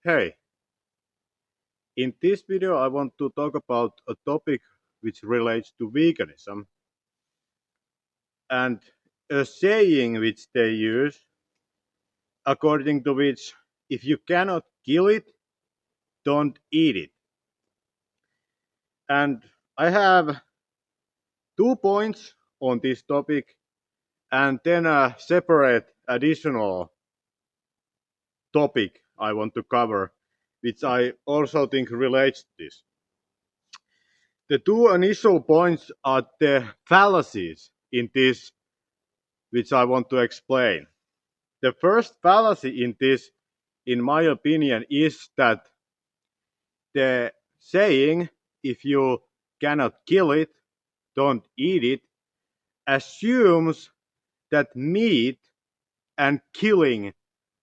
Hey, in this video I want to talk about a topic which relates to veganism and a saying which they use according to which if you cannot kill it, don't eat it. And I have 2 points on this topic and then a separate additional topic I want to cover which I also think relates to this. The two initial points are the fallacies in this which I want to explain. The first fallacy in this, in my opinion, is that the saying, if you cannot kill it, don't eat it, assumes that meat and killing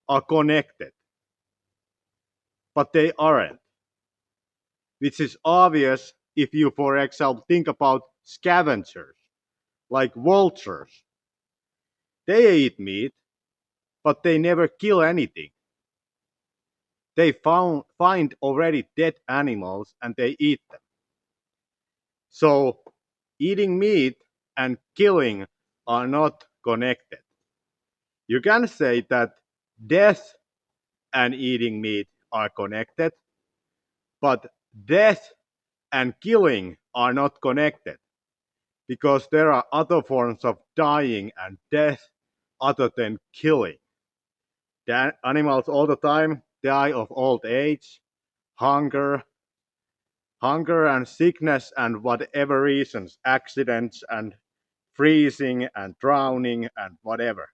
are connected, but they aren't, which is obvious if you, for example, think about scavengers like vultures. They eat meat, but they never kill anything. They find already dead animals and they eat them. So eating meat and killing are not connected. You can say that death and eating meat are connected, but death and killing are not connected because there are other forms of dying and death other than killing. The animals all the time die of old age, hunger, and sickness and whatever reasons, accidents and freezing and drowning and whatever.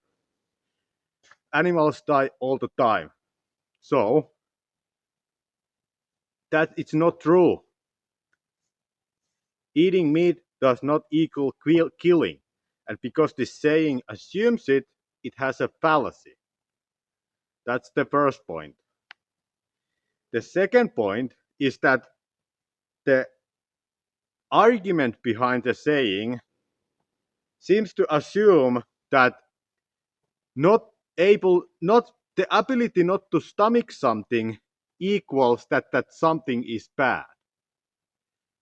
Animals die all the time. So that it's not true. Eating meat does not equal killing. And because this saying assumes it, it has a fallacy. That's the first point. The second point is that the argument behind the saying seems to assume that not the ability not to stomach something equals that something is bad.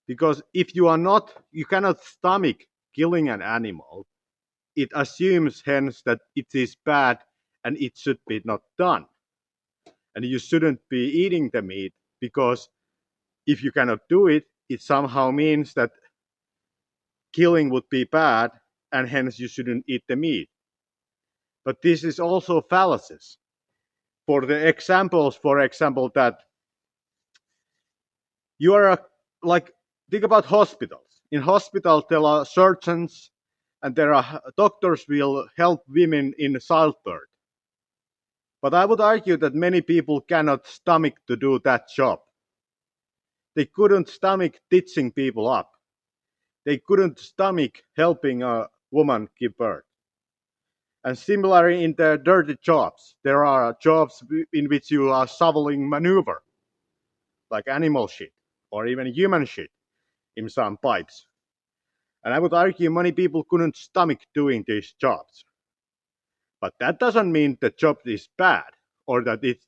Because if you cannot stomach killing an animal, it assumes hence that it is bad and it should be not done. And you shouldn't be eating the meat because if you cannot do it, it somehow means that killing would be bad and hence you shouldn't eat the meat. But this is also fallacies. For the examples, for example, that you are like think about hospitals. In hospitals, there are surgeons and there are doctors will help women in childbirth. But I would argue that many people cannot stomach to do that job. They couldn't stomach stitching people up. They couldn't stomach helping a woman give birth. And similarly, in the dirty jobs, there are jobs in which you are shoveling manure, like animal shit or even human shit in some pipes. And I would argue many people couldn't stomach doing these jobs. But that doesn't mean the job is bad or that it's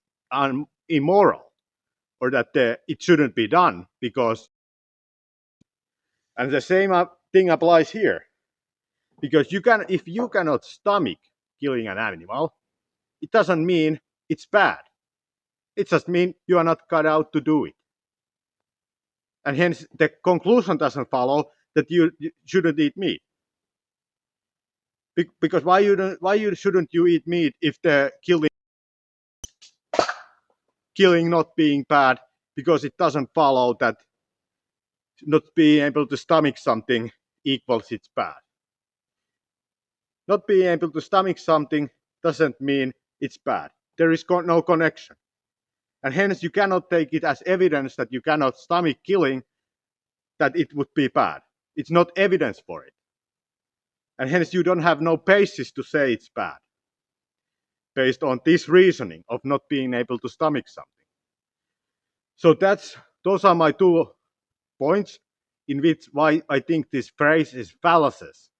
immoral or that it shouldn't be done because, and the same thing applies here. Because if you cannot stomach killing an animal, it doesn't mean it's bad. It just means you are not cut out to do it. And hence the conclusion doesn't follow that you shouldn't eat meat. Because why shouldn't you eat meat if the killing not being bad? Because it doesn't follow that not being able to stomach something equals it's bad. Not being able to stomach something doesn't mean it's bad. There is no connection. And hence you cannot take it as evidence that you cannot stomach killing that it would be bad. It's not evidence for it. And hence you don't have no basis to say it's bad based on this reasoning of not being able to stomach something. So those are my 2 points in which why I think this phrase is fallacious.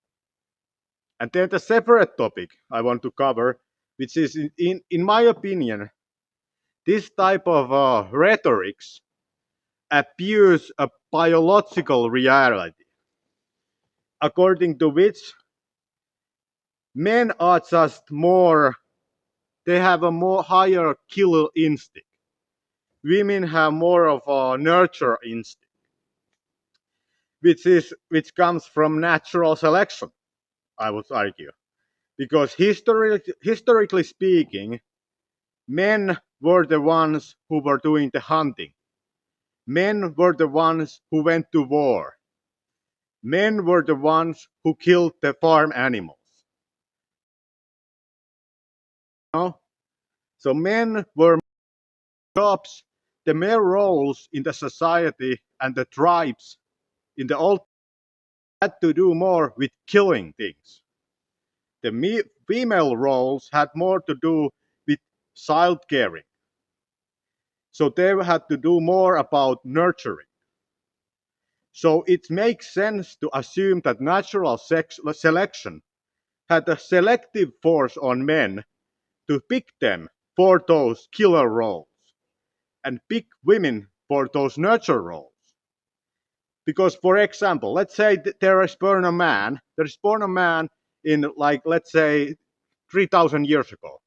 And then the separate topic I want to cover, which is in my opinion, this type of rhetorics abuse a biological reality, according to which men are just more, they have a more higher killer instinct. Women have more of a nurture instinct, which comes from natural selection, I would argue. Because historically speaking, men were the ones who were doing the hunting. Men were the ones who went to war. Men were the ones who killed the farm animals. You know? So men were jobs, the male roles in the society and the tribes in the old had to do more with killing things. The female roles had more to do with child caring. So they had to do more about nurturing. So it makes sense to assume that natural selection had a selective force on men to pick them for those killer roles and pick women for those nurture roles. Because, for example, let's say there is born a man in, like, let's say, 3,000 years ago,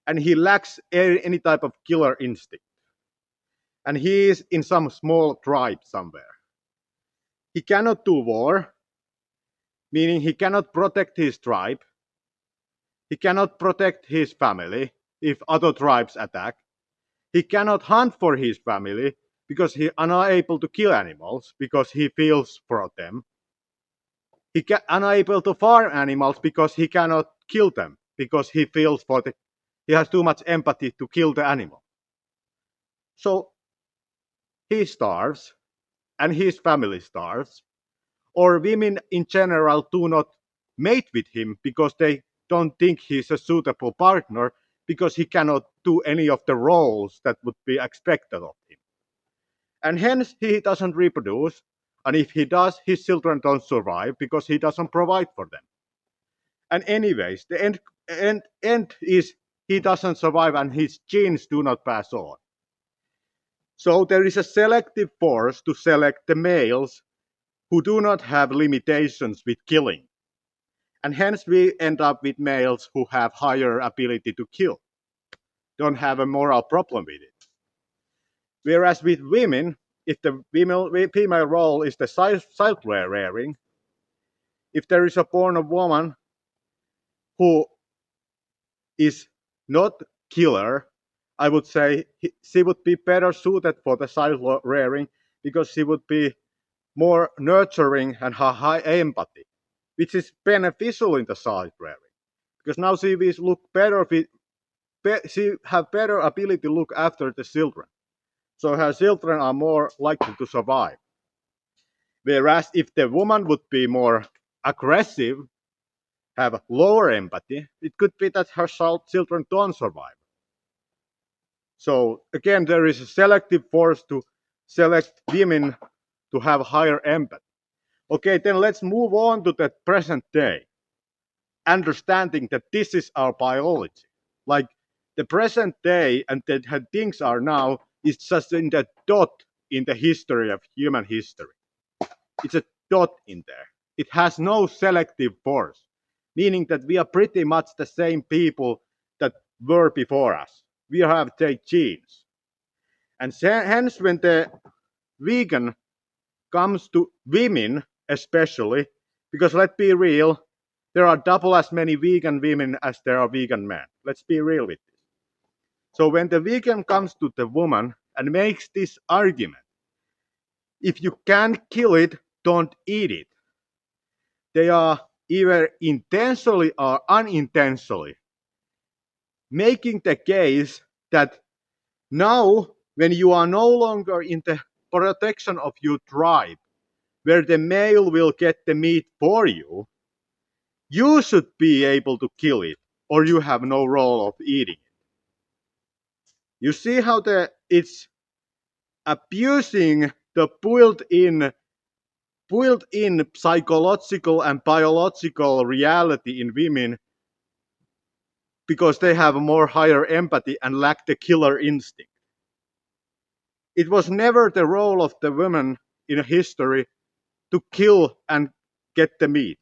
and he lacks any type of killer instinct, and he is in some small tribe somewhere. He cannot do war, meaning he cannot protect his tribe, he cannot protect his family if other tribes attack, he cannot hunt for his family because he is unable to kill animals because he feels for them. He unable to farm animals because he cannot kill them because he feels for the, he has too much empathy to kill the animal. So he starves and his family starves, or women in general do not mate with him because they don't think he's a suitable partner because he cannot do any of the roles that would be expected of him. And hence he doesn't reproduce, and if he does, his children don't survive because he doesn't provide for them. And anyways, the end is he doesn't survive and his genes do not pass on. So there is a selective force to select the males who do not have limitations with killing. And hence we end up with males who have higher ability to kill, don't have a moral problem with it. Whereas with women, if the female role is the child rearing, if there is a born a woman who is not killer, I would say she would be better suited for the child rearing because she would be more nurturing and have high empathy, which is beneficial in the child rearing because now she will look better. She have better ability to look after the children, so her children are more likely to survive. Whereas if the woman would be more aggressive, have lower empathy, it could be that her children don't survive. So again, there is a selective force to select women to have higher empathy. Okay, then let's move on to the present day, understanding that this is our biology. Like the present day and how things are now is just in the dot in the history of human history. It's a dot in there. It has no selective force, meaning that we are pretty much the same people that were before us. We have the genes. And hence, when the vegan comes to women, especially, because let's be real, there are double as many vegan women as there are vegan men. Let's be real with this. So when the vegan comes to the woman and makes this argument, if you can't kill it, don't eat it. They are either intentionally or unintentionally making the case that now, when you are no longer in the protection of your tribe, where the male will get the meat for you, you should be able to kill it, or you have no role of eating it. You see how it's abusing the built-in psychological and biological reality in women because they have a more higher empathy and lack the killer instinct. It was never the role of the women in history to kill and get the meat.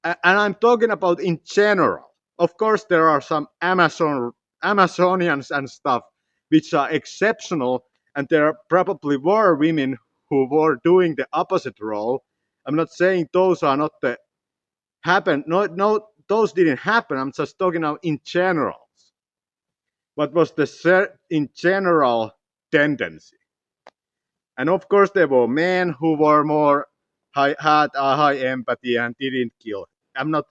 And I'm talking about in general. Of course, there are some Amazonians and stuff which are exceptional, and there probably were women who were doing the opposite role. I'm not saying those are not the happen. No, no, those didn't happen. I'm just talking about in general. What was the in general tendency? And of course, there were men who were more had a high empathy and didn't kill. I'm not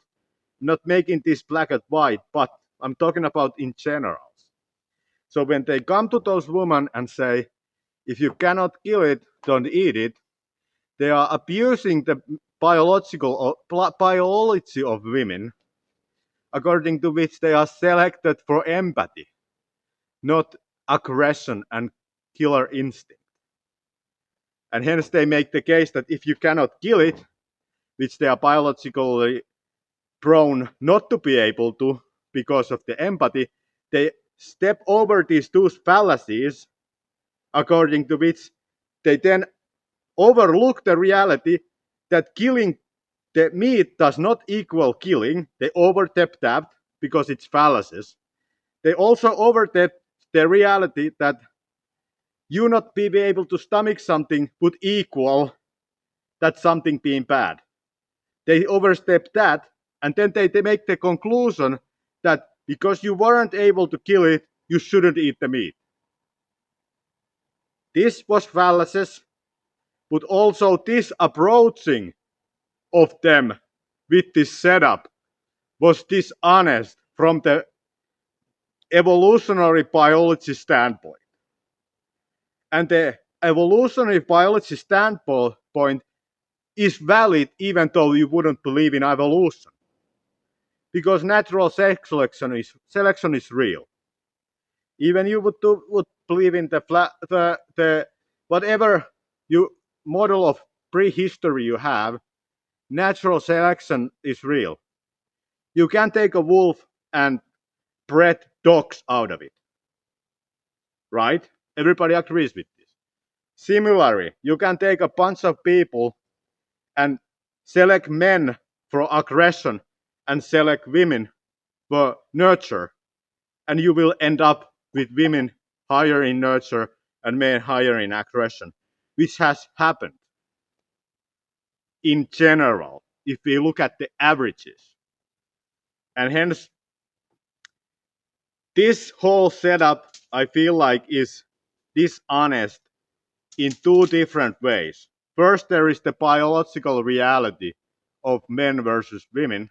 making this black and white, but I'm talking about in general. So when they come to those women and say, if you cannot kill it, don't eat it, they are abusing the biology of women, according to which they are selected for empathy, not aggression and killer instinct. And hence they make the case that if you cannot kill it, which they are biologically prone not to be able to because of the empathy, they step over these two fallacies, according to which they then overlook the reality that killing the meat does not equal killing. They overstep that because it's fallacies. They also overstep the reality that you not be able to stomach something would equal that something being bad. They overstep that, and then they make the conclusion that because you weren't able to kill it, you shouldn't eat the meat. This was fallacies, but also this approaching of them with this setup was dishonest from the evolutionary biology standpoint. And the evolutionary biology standpoint is valid even though you wouldn't believe in evolution. Because natural selection is real. Even you would believe in the whatever you model of prehistory you have, natural selection is real. You can take a wolf and bred dogs out of it, right? Everybody agrees with this. Similarly, you can take a bunch of people and select men for aggression and select women for nurture, and you will end up with women higher in nurture and men higher in aggression, which has happened in general if we look at the averages. And hence, this whole setup, I feel like, is dishonest in two different ways. First, there is the biological reality of men versus women,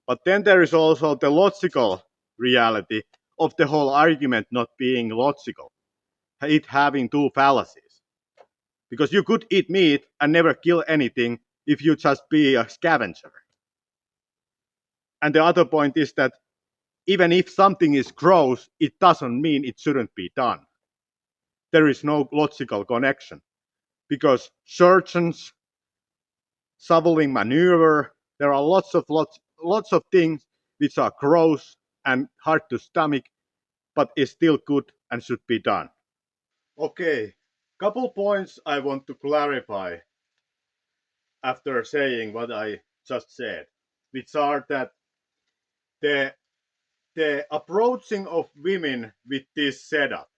but then there is also the logical reality of the whole argument not being logical, it having two fallacies. Because you could eat meat and never kill anything if you just be a scavenger. And the other point is that even if something is gross, it doesn't mean it shouldn't be done. There is no logical connection because surgeons shoveling manure, there are lots of things which are gross and hard to stomach, but is still good and should be done. Okay, couple points I want to clarify after saying what I just said, which are that the the approaching of women with this setup,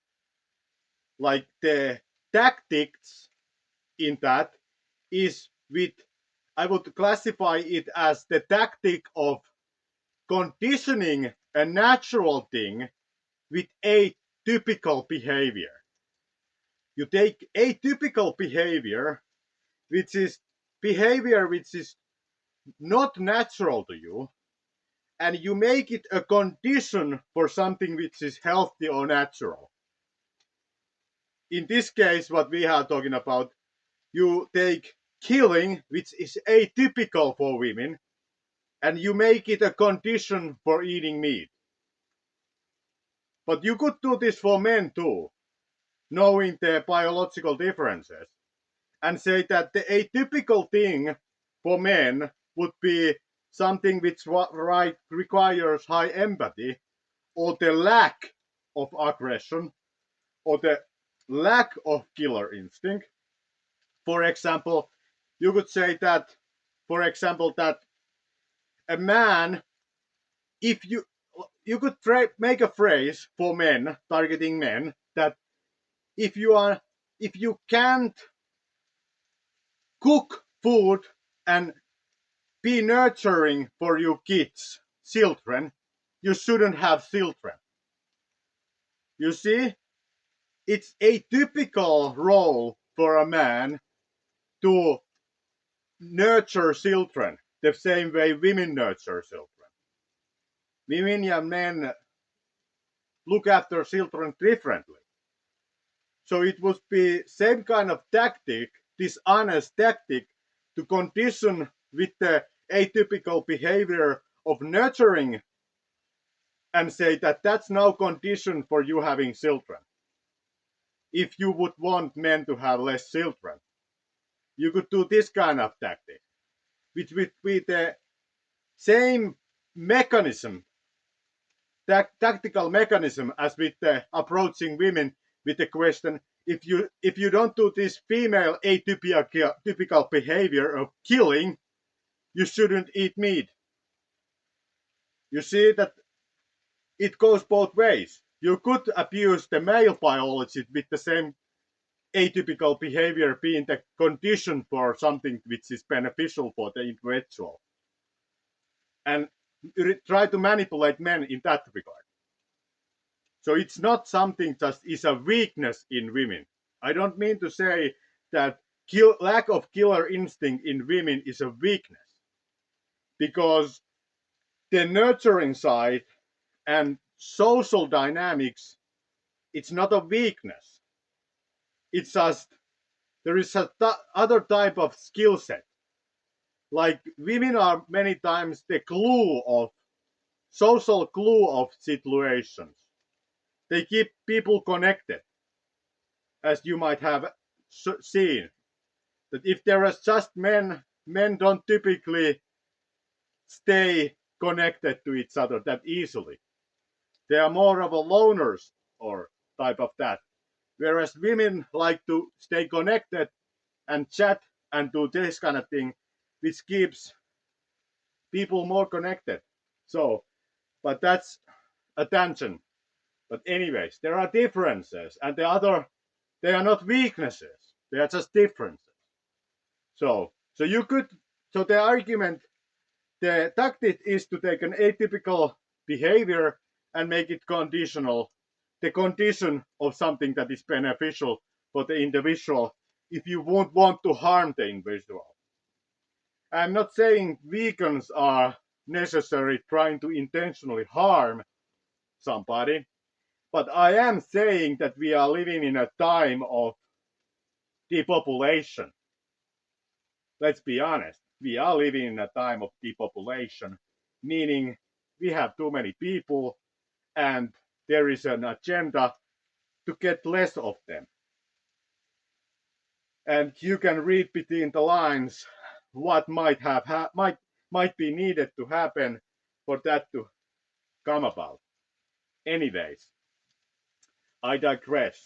like the tactics in that is with, I would classify it as the tactic of conditioning a natural thing with atypical behavior. You take atypical behavior, which is behavior which is not natural to you, and you make it a condition for something which is healthy or natural. In this case, what we are talking about, you take killing, which is atypical for women, and you make it a condition for eating meat. But you could do this for men too, knowing the biological differences, and say that the atypical thing for men would be something which requires high empathy, or the lack of aggression, or the lack of killer instinct. For example, you could say that, for example, that a man, if you could make a phrase for men, targeting men, that if you are if you can't cook food and be nurturing for your kids, children, you shouldn't have children. You see, it's a typical role for a man to nurture children the same way women nurture children. Women and men look after children differently. So it would be same kind of tactic, dishonest tactic, to condition with the atypical behavior of nurturing and say that that's no condition for you having children. If you would want men to have less children, you could do this kind of tactic, which would be the same mechanism, tactical mechanism as with the approaching women with the question, if you don't do this female atypical behavior of killing, you shouldn't eat meat. You see that it goes both ways. You could abuse the male biology with the same atypical behavior being the condition for something which is beneficial for the individual, and try to manipulate men in that regard. So it's not something that is a weakness in women. I don't mean to say that lack of killer instinct in women is a weakness, because the nurturing side and social dynamics, it's not a weakness. It's just there is a other type of skill set. Like women are many times the glue of social glue of situations. They keep people connected, as you might have seen. That if there is just men don't typically stay connected to each other that easily. They are more of a loners or type of that. Whereas women like to stay connected and chat and do this kind of thing, which keeps people more connected. So, but that's a tangent. But anyways, there are differences, and they are not weaknesses. They are just differences. So you could, so the argument, the tactic is to take an atypical behavior and make it conditional, the condition of something that is beneficial for the individual if you won't want to harm the individual. I'm not saying vegans are necessarily trying to intentionally harm somebody, but I am saying that we are living in a time of depopulation. Let's be honest. We are living in a time of depopulation, meaning we have too many people and there is an agenda to get less of them. And you can read between the lines what might be needed to happen for that to come about. Anyways, I digress.